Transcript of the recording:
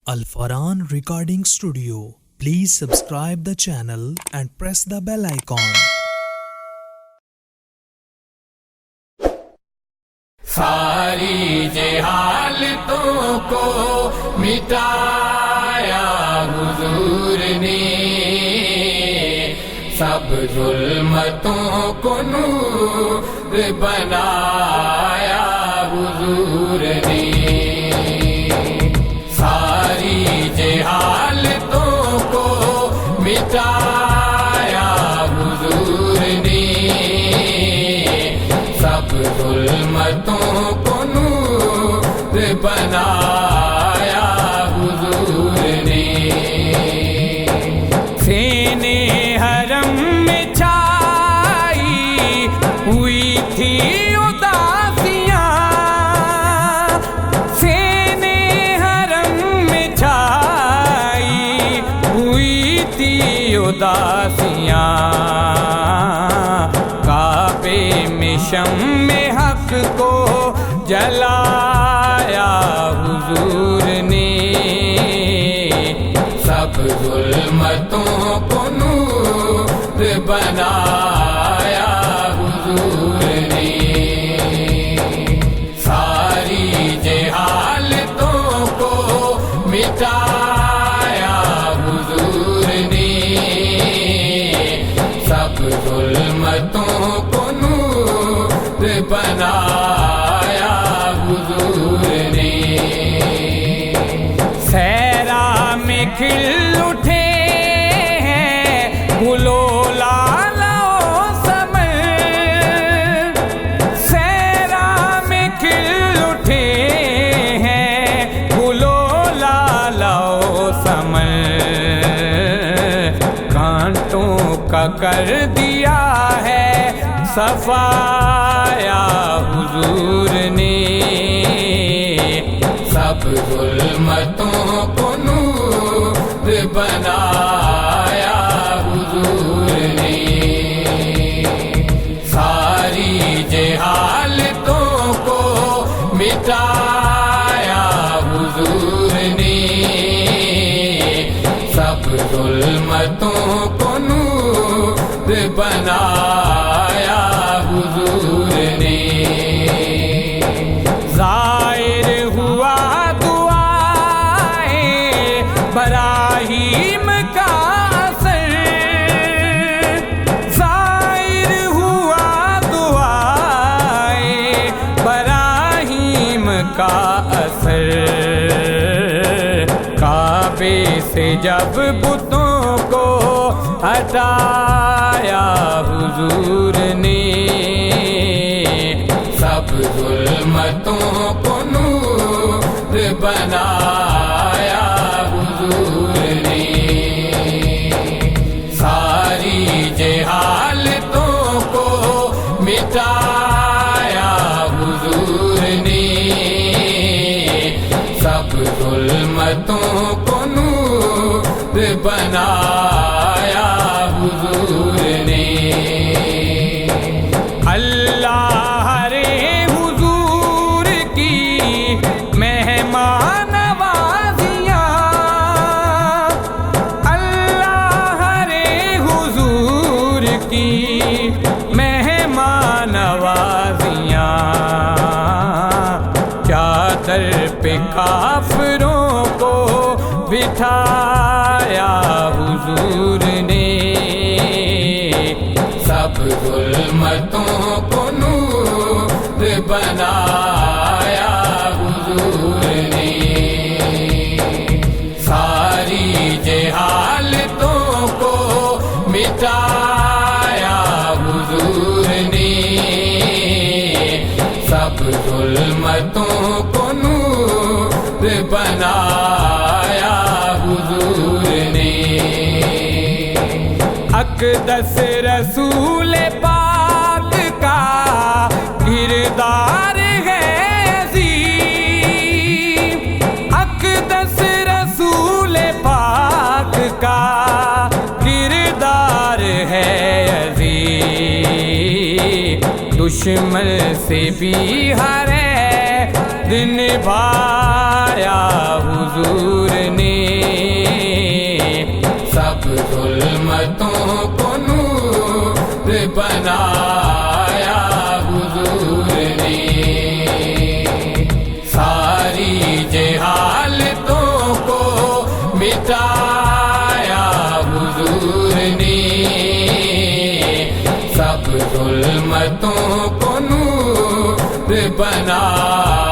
Al Farhan Recording Studio. Please subscribe the channel and press the bell icon. ساری جہالتوں کو مٹایا حضور نے، سب ظلمتوں کو نور بنایا حضور نے، ساری جہالتوں کو مٹایا حضور نے، سب ظلمتوں کو نور بنایا حضور نے، سینے حرم میں چھائی ہوئی تھی اداسیاں، سینے حرم میں چھائی ہوئی تھی اداسیاں، کعبے میں شمع حق کو جلایا حضور نے، سب ظلمتوں کو نور بنایا حضور نے، ساری جہالتوں کو مٹایا حضور نے، سب ظلمتوں کو نور بنایا حضور نے، صحرا میں کھل اٹھے ہیں گلو لالا و ثمر، صحرا میں کھل اٹھے ہیں گلو لالا و ثمر، کانٹوں کا کر دیا ہے صفایا حضور نے، سب ظلمتوں کو نور بنایا حضور نے، ساری جہالتوں کو مٹایا حضور نے، سب ظلمتوں کو نور بنایا حضور نے، ظاہر ہوا دعائے ابراہیم کا اثر، ظاہر ہوا دعائے ابراہیم کا اثر، کعبے سے جب بتوں کو ہٹایا حضور نے، سب ظلمتوں کو نور بنایا حضور نے، ساری جہالتوں کو مٹایا حضور نے، سب ظلمتوں کو نور بنایا حضور نے، اللہ رے حضور کی مہمان نوازیاں، اللہ رے حضور کی مہمان نوازیاں، چادر پہ کافروں کو بٹھایا حضور نے، سب ظلمتوں کو نور بنایا حضور نے، ساری جہالتوں کو مٹایا حضور نے، سب ظلمتوں کو نور بنایا حضور نے، اقدس رسول پاک کا کردار ہے عظیم، اقدس رسول پاک کا کردار ہے عظیم، دشمن سے بھی ہر دن نبھایا حضور نے، بنایا حضور نے، ساری جہالتوں کو مٹایا حضور نے، سب ظلمتوں کو نور بنایا